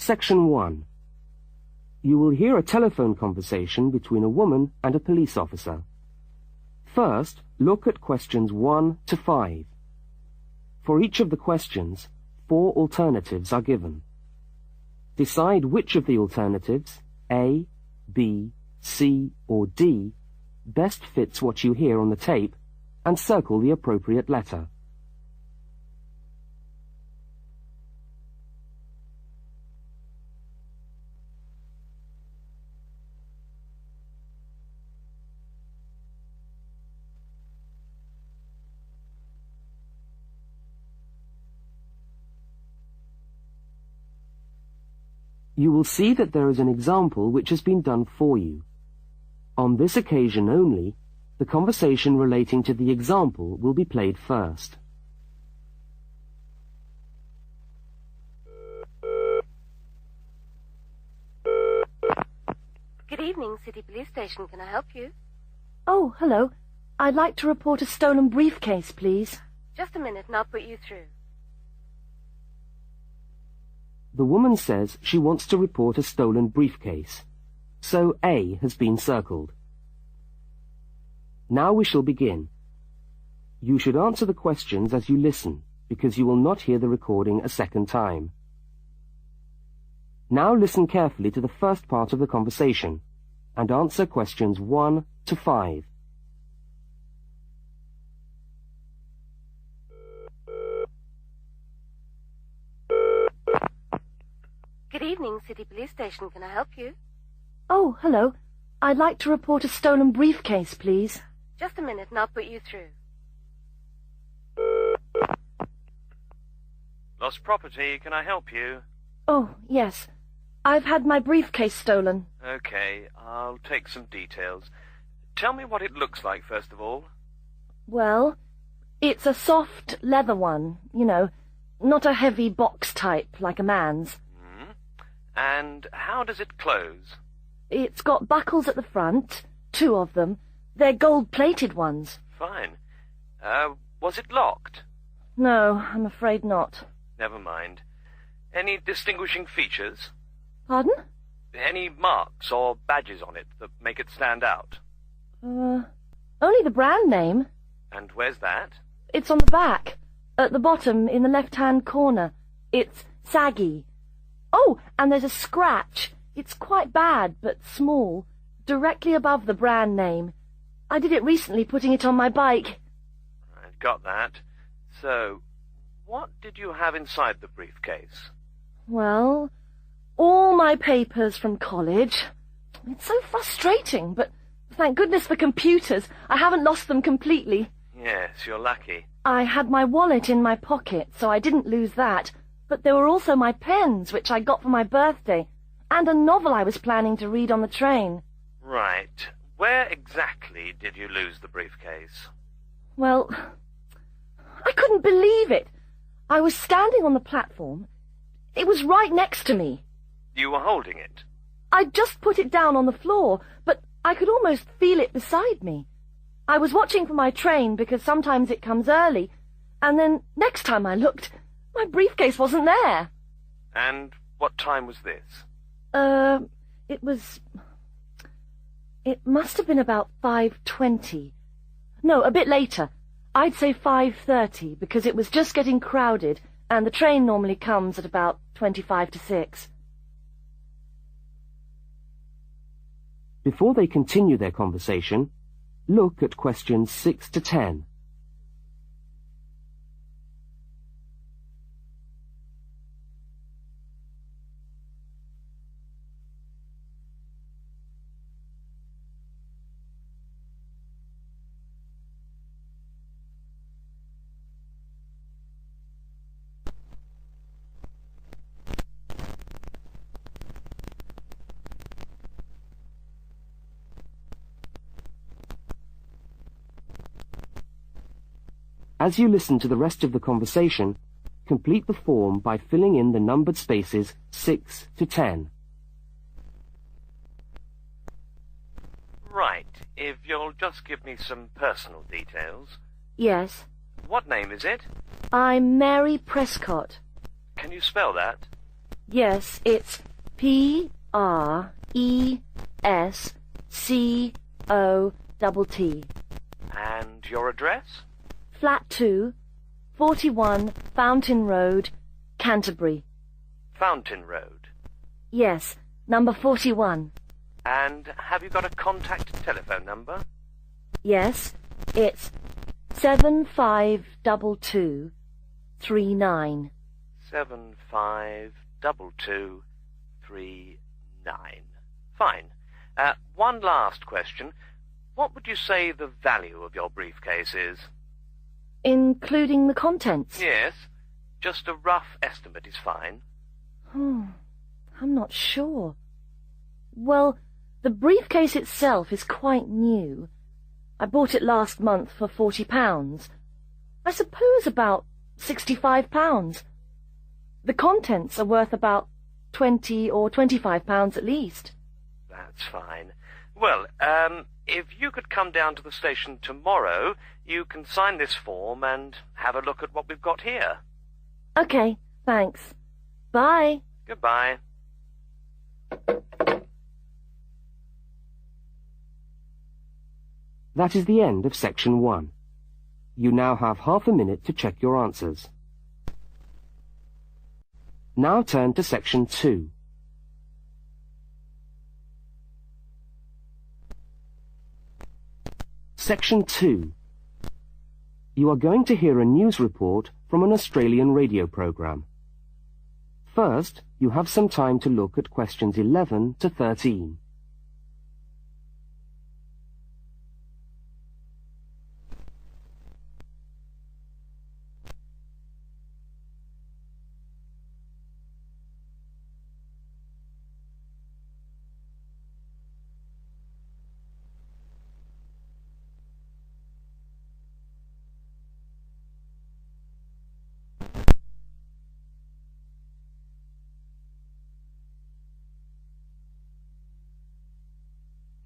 Section 1. You will hear a telephone conversation between a woman and a police officer. First, look at questions 1 to 5. For each of the questions, 4 alternatives are given. Decide which of the alternatives, A, B, C, or D, best fits what you hear on the tape, and circle the appropriate letter. You will see that there is an example which has been done for you. On this occasion only, the conversation relating to the example will be played first. Good evening, City Police Station. Can I help you? Oh, hello. I'd like to report a stolen briefcase, please. Just a minute and I'll put you through. The woman says she wants to report a stolen briefcase, so A has been circled. Now we shall begin. You should answer the questions as you listen, because you will not hear the recording a second time. Now listen carefully to the first part of the conversation, and answer questions 1 to 5. Good evening, City Police Station. Can I help you? Oh, hello. I'd like to report a stolen briefcase, please. Just a minute and I'll put you through. Lost property, can I help you? Oh, yes. I've had my briefcase stolen. Okay, I'll take some details. Tell me what it looks like, first of all. Well, it's a soft leather one, you know, not a heavy box type like a man's. And how does it close? It's got buckles at the front, 2 of them. They're gold-plated ones. Fine. Was it locked? No, I'm afraid not. Never mind. Any distinguishing features? Pardon? Any marks or badges on it that make it stand out? Only the brand name. And where's that? It's on the back, at the bottom in the left-hand corner. It's saggy. Oh, and there's a scratch. It's quite bad, but small, directly above the brand name. I did it recently, putting it on my bike. I got that. So, what did you have inside the briefcase? Well, all my papers from college. It's so frustrating, but thank goodness for computers. I haven't lost them completely. Yes, you're lucky. I had my wallet in my pocket, so I didn't lose that. But there were also my pens, which I got for my birthday, and a novel I was planning to read on the train. Right. Where exactly did you lose the briefcase? Well, I couldn't believe it. I was standing on the platform. It was right next to me. You were holding it? I'd just put it down on the floor, but I could almost feel it beside me. I was watching for my train because sometimes it comes early, and then next time I looked, my briefcase wasn't there. And what time was this? It must have been about 5:20. No, a bit later. I'd say 5:30, because it was just getting crowded, and the train normally comes at about 25 to 6. Before they continue their conversation, look at questions 6 to 10. As you listen to the rest of the conversation, complete the form by filling in the numbered spaces 6 to 10. Right. If you'll just give me some personal details. Yes. What name is it? I'm Mary Prescott. Can you spell that? Yes, it's PRESCOTT. And your address? Flat 2, 41 Fountain Road, Canterbury. Fountain Road. Yes, number 41. And have you got a contact telephone number? Yes, it's 752239. 752239. Fine. One last question. What would you say the value of your briefcase is? Including the contents? Yes. Just a rough estimate is fine. I'm not sure. Well, the briefcase itself is quite new. I bought it last month for £40. I suppose about £65. The contents are worth about £20 or £25 at least. That's fine. Well, if you could come down to the station tomorrow, you can sign this form and have a look at what we've got here. Okay, thanks. Bye. Goodbye. That is the end of section 1. You now have half a minute to check your answers. Now turn to section 2. Section 2. You are going to hear a news report from an Australian radio program. First, you have some time to look at questions 11 to 13.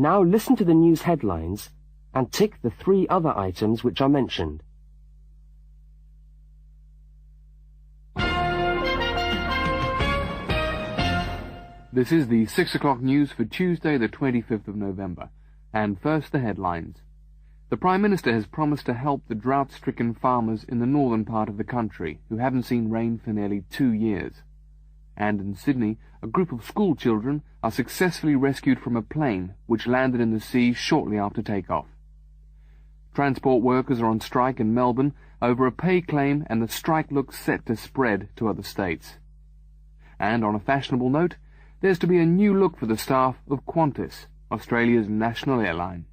Now listen to the news headlines and tick the 3 other items which are mentioned. This is the 6 o'clock news for Tuesday the 25th of November. And first the headlines. The Prime Minister has promised to help the drought-stricken farmers in the northern part of the country who haven't seen rain for nearly 2 years. And in Sydney, a group of school children are successfully rescued from a plane which landed in the sea shortly after takeoff. Transport workers are on strike in Melbourne over a pay claim, and the strike looks set to spread to other states. And on a fashionable note, there's to be a new look for the staff of Qantas, Australia's national airline.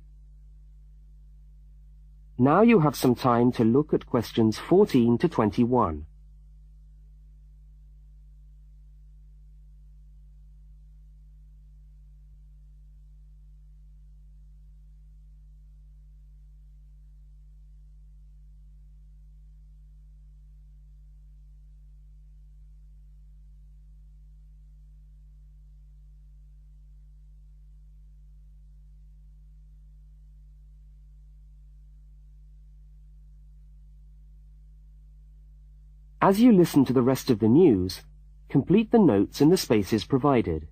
Now you have some time to look at questions 14 to 21. As you listen to the rest of the news, complete the notes in the spaces provided.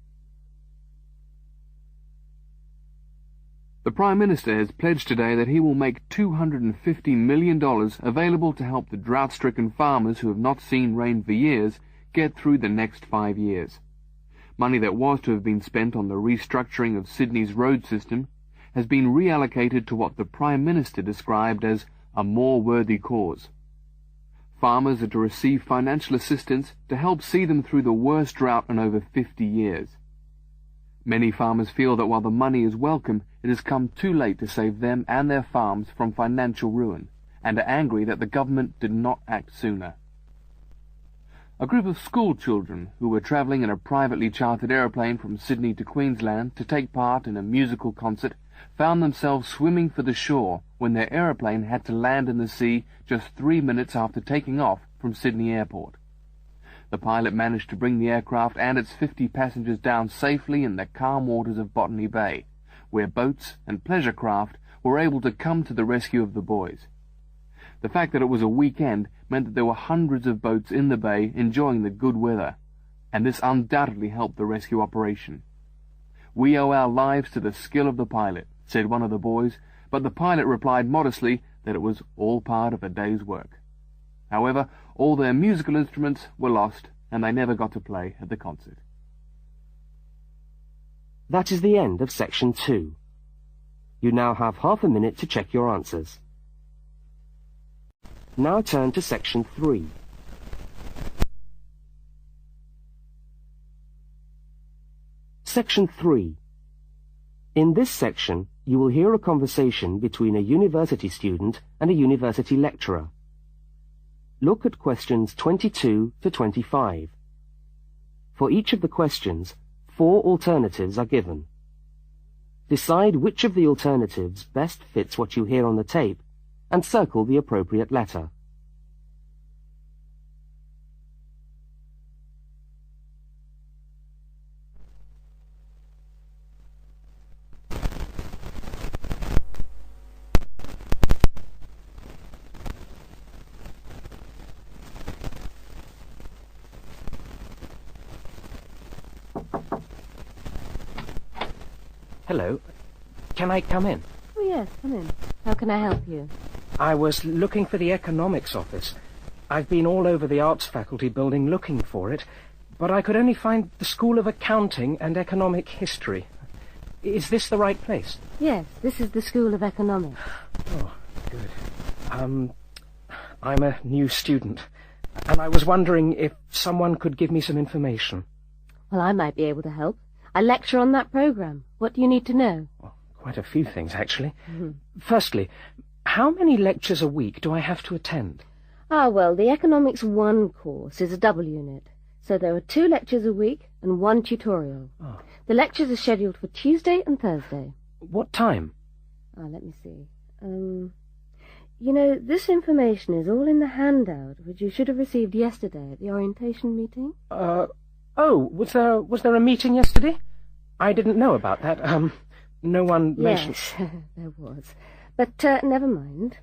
The Prime Minister has pledged today that he will make $250 million available to help the drought-stricken farmers who have not seen rain for years get through the next 5 years. Money that was to have been spent on the restructuring of Sydney's road system has been reallocated to what the Prime Minister described as a more worthy cause. Farmers are to receive financial assistance to help see them through the worst drought in over 50 years. Many farmers feel that while the money is welcome, it has come too late to save them and their farms from financial ruin, and are angry that the government did not act sooner. A group of school children who were travelling in a privately chartered aeroplane from Sydney to Queensland to take part in a musical concert found themselves swimming for the shore when their aeroplane had to land in the sea just 3 minutes after taking off from Sydney Airport. The pilot managed to bring the aircraft and its 50 passengers down safely in the calm waters of Botany Bay, where boats and pleasure craft were able to come to the rescue of the boys. The fact that it was a weekend meant that there were hundreds of boats in the bay enjoying the good weather, and this undoubtedly helped the rescue operation. "We owe our lives to the skill of the pilot," said one of the boys, but the pilot replied modestly that it was all part of a day's work. However, all their musical instruments were lost, and they never got to play at the concert. That is the end of section 2. You now have half a minute to check your answers. Now turn to section 3. Section 3. In this section, you will hear a conversation between a university student and a university lecturer. Look at questions 22 to 25. For each of the questions, 4 alternatives are given. Decide which of the alternatives best fits what you hear on the tape and circle the appropriate letter. Hello. Can I come in? Oh, yes, come in. How can I help you? I was looking for the economics office. I've been all over the arts faculty building looking for it, but I could only find the School of Accounting and Economic History. Is this the right place? Yes, this is the School of Economics. Oh, good. I'm a new student, and I was wondering if someone could give me some information. Well, I might be able to help. I lecture on that program. What do you need to know? Well, quite a few things, actually. Firstly, how many lectures a week do I have to attend? Well, the Economics 1 course is a double unit, so there are 2 lectures a week and 1 tutorial. Oh. The lectures are scheduled for Tuesday and Thursday. What time? Let me see. This information is all in the handout, which you should have received yesterday at the orientation meeting. Oh, was there a meeting yesterday? I didn't know about that. No one mentioned... Yes, there was. But never mind.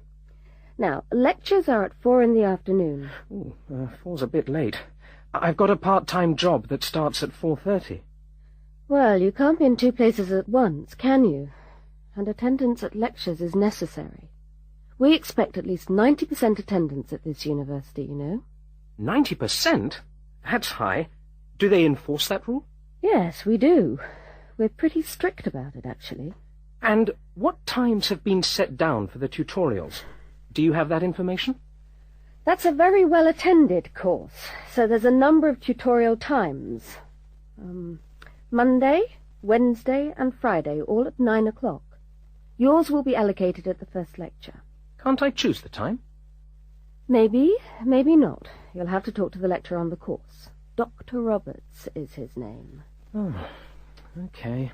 Now, lectures are at 4 in the afternoon. Ooh, 4's a bit late. I've got a part-time job that starts at 4:30. Well, you can't be in 2 places at once, can you? And attendance at lectures is necessary. We expect at least 90% attendance at this university, you know. 90%? That's high. Do they enforce that rule? Yes, we do. We're pretty strict about it, actually. And what times have been set down for the tutorials? Do you have that information? That's a very well-attended course, so there's a number of tutorial times. Monday, Wednesday, and Friday, all at 9 o'clock. Yours will be allocated at the first lecture. Can't I choose the time? Maybe, maybe not. You'll have to talk to the lecturer on the course. Dr. Roberts is his name. Oh, okay.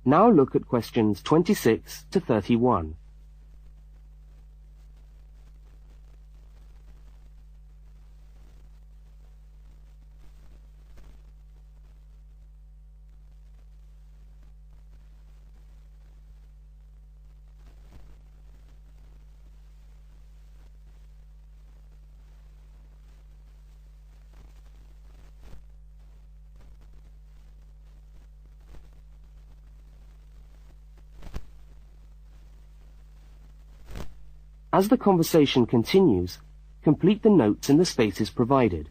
Now look at questions 26 to 31. As the conversation continues, complete the notes in the spaces provided.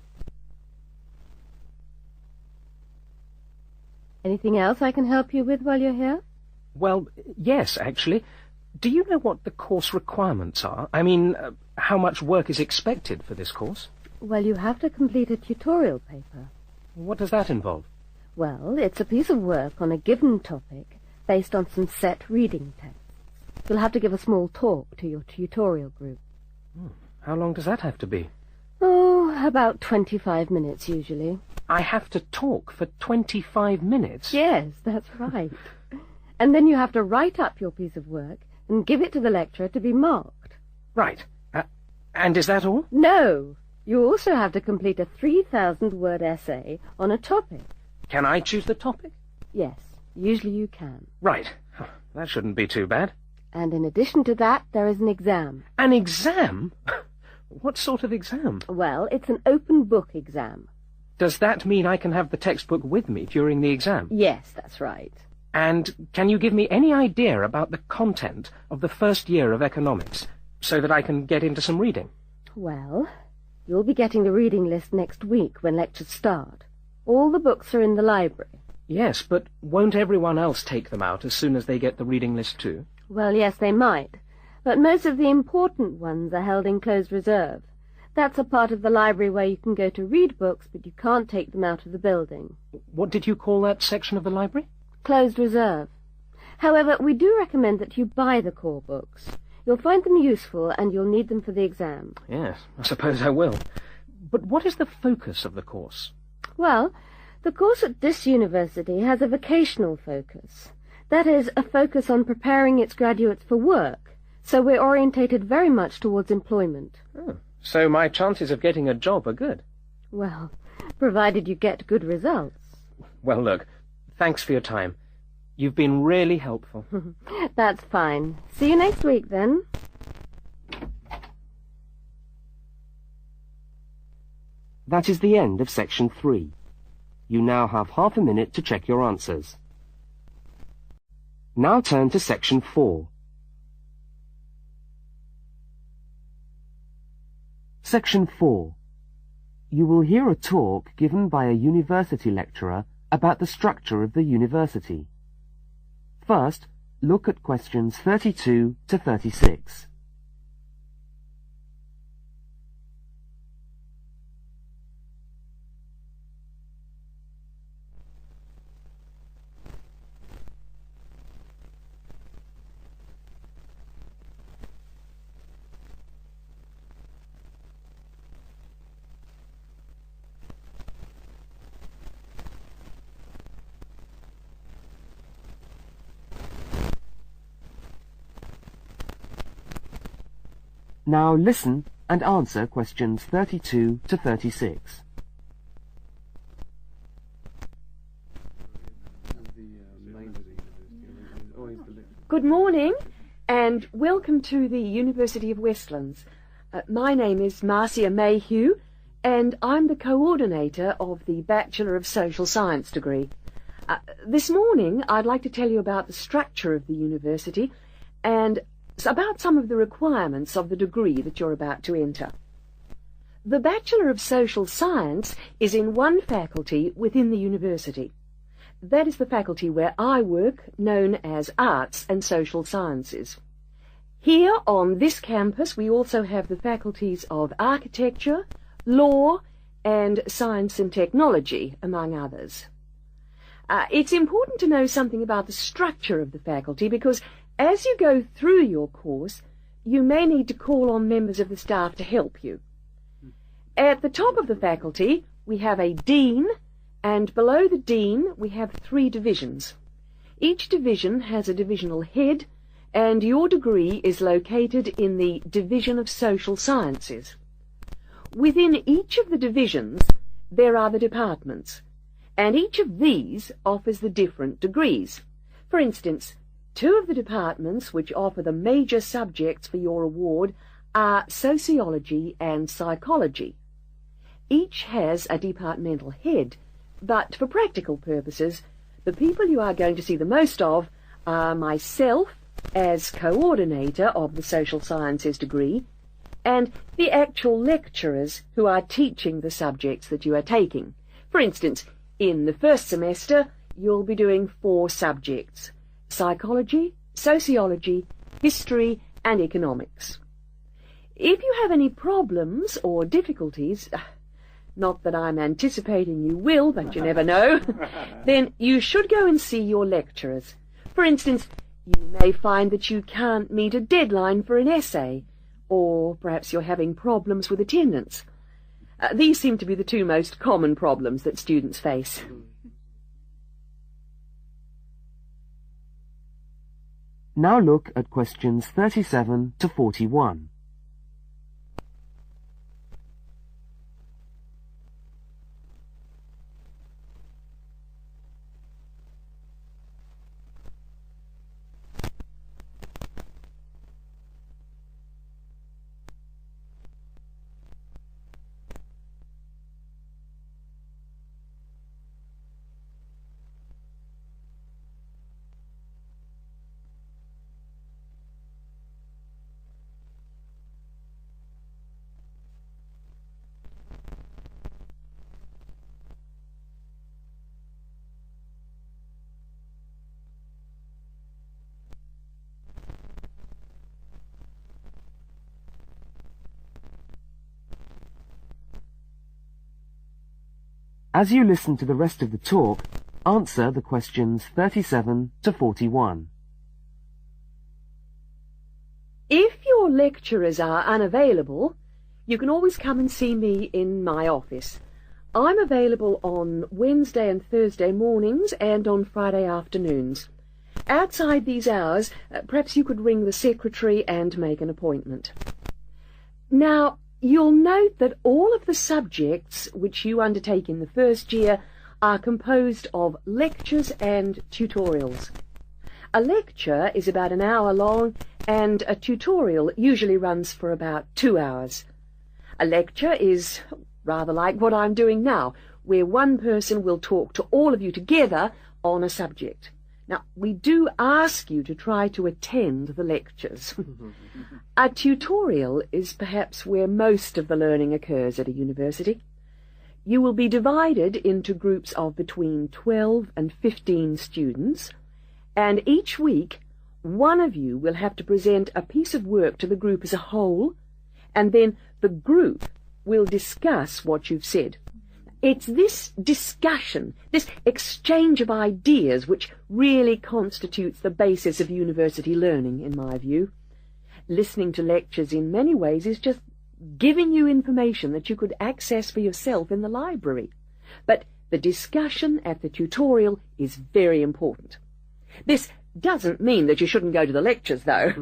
Anything else I can help you with while you're here? Well, yes, actually. Do you know what the course requirements are? I mean, how much work is expected for this course? Well, you have to complete a tutorial paper. What does that involve? Well, it's a piece of work on a given topic based on some set reading texts. You'll have to give a small talk to your tutorial group. How long does that have to be? Oh, about 25 minutes usually. I have to talk for 25 minutes? Yes, that's right. And then you have to write up your piece of work and give it to the lecturer to be marked. Right. And is that all? No. You also have to complete a 3,000-word essay on a topic. Can I choose the topic? Yes, usually you can. Right. That shouldn't be too bad. And in addition to that, there is an exam. An exam? What sort of exam? Well, it's an open book exam. Does that mean I can have the textbook with me during the exam? Yes, that's right. And can you give me any idea about the content of the first year of economics, so that I can get into some reading? Well, you'll be getting the reading list next week when lectures start. All the books are in the library. Yes, but won't everyone else take them out as soon as they get the reading list too? Well, yes, they might. But most of the important ones are held in closed reserve. That's a part of the library where you can go to read books, but you can't take them out of the building. What did you call that section of the library? Closed reserve. However, we do recommend that you buy the core books. You'll find them useful, and you'll need them for the exam. Yes, I suppose I will. But what is the focus of the course? Well, the course at this university has a vocational focus. That is, a focus on preparing its graduates for work. So we're orientated very much towards employment. Oh, so my chances of getting a job are good. Well, provided you get good results. Well, look, thanks for your time. You've been really helpful. That's fine. See you next week, then. That is the end of section 3. You now have half a minute to check your answers. Now turn to section 4. Section 4. You will hear a talk given by a university lecturer about the structure of the university. First, look at questions 32 to 36. Now listen and answer questions 32 to 36. Good morning, and welcome to the University of Westlands. My name is Marcia Mayhew, and I'm the coordinator of the Bachelor of Social Science degree. This morning, I'd like to tell you about the structure of the university and about some of the requirements of the degree that you're about to enter. The Bachelor of Social Science is in one faculty within the university. That is the faculty where I work, known as Arts and Social Sciences. Here on this campus we also have the faculties of Architecture, Law and Science and Technology, among others. It's important to know something about the structure of the faculty because as you go through your course, you may need to call on members of the staff to help you. At the top of the faculty, we have a dean, and below the dean, we have 3 divisions. Each division has a divisional head, and your degree is located in the Division of Social Sciences. Within each of the divisions, there are the departments, and each of these offers the different degrees. For instance, 2 of the departments which offer the major subjects for your award are sociology and psychology. Each has a departmental head, but for practical purposes, the people you are going to see the most of are myself as coordinator of the social sciences degree and the actual lecturers who are teaching the subjects that you are taking. For instance, in the first semester, you'll be doing 4 subjects: psychology, sociology, history, and economics. If you have any problems or difficulties, not that I'm anticipating you will, but you never know, then you should go and see your lecturers. For instance, you may find that you can't meet a deadline for an essay, or perhaps you're having problems with attendance. These seem to be the 2 most common problems that students face. Now look at questions 37 to 41. As you listen to the rest of the talk, answer the questions 37 to 41. If your lecturers are unavailable, you can always come and see me in my office. I'm available on Wednesday and Thursday mornings and on Friday afternoons. Outside these hours, perhaps you could ring the secretary and make an appointment. Now, you'll note that all of the subjects which you undertake in the first year are composed of lectures and tutorials. A lecture is about an hour long, and a tutorial usually runs for about 2 hours. A lecture is rather like what I'm doing now, where one person will talk to all of you together on a subject. Now, we do ask you to try to attend the lectures. A tutorial is perhaps where most of the learning occurs at a university. You will be divided into groups of between 12 and 15 students, and each week one of you will have to present a piece of work to the group as a whole, and then the group will discuss what you've said. It's this discussion, this exchange of ideas, which really constitutes the basis of university learning, in my view. Listening to lectures in many ways is just giving you information that you could access for yourself in the library. But the discussion at the tutorial is very important. This doesn't mean that you shouldn't go to the lectures, though.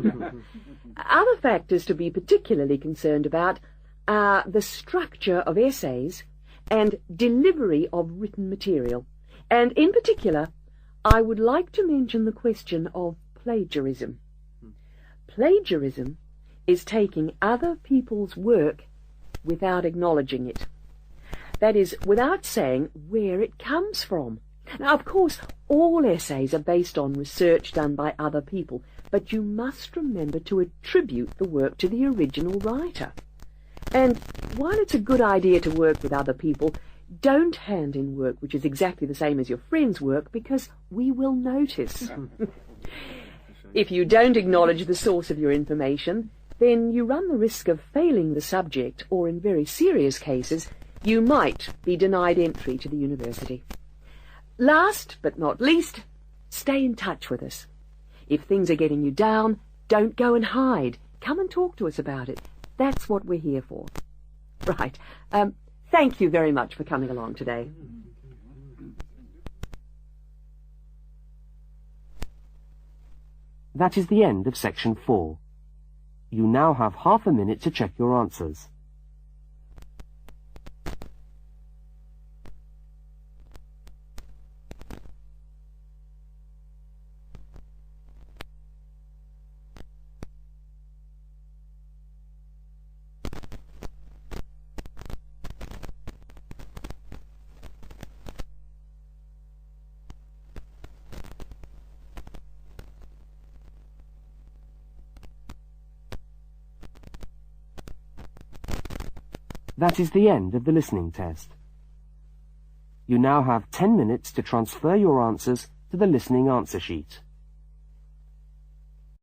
Other factors to be particularly concerned about are the structure of essays and delivery of written material. And in particular, I would like to mention the question of plagiarism. Plagiarism is taking other people's work without acknowledging it. That is, without saying where it comes from. Now, of course, all essays are based on research done by other people, but you must remember to attribute the work to the original writer. And while it's a good idea to work with other people, don't hand in work which is exactly the same as your friend's work, because we will notice. If you don't acknowledge the source of your information, then you run the risk of failing the subject, or in very serious cases, you might be denied entry to the university. Last but not least, stay in touch with us. If things are getting you down, don't go and hide. Come and talk to us about it. That's what we're here for. Right. Thank you very much for coming along today. That is the end of section 4. You now have half a minute to check your answers. That is the end of the listening test. You now have 10 minutes to transfer your answers to the listening answer sheet.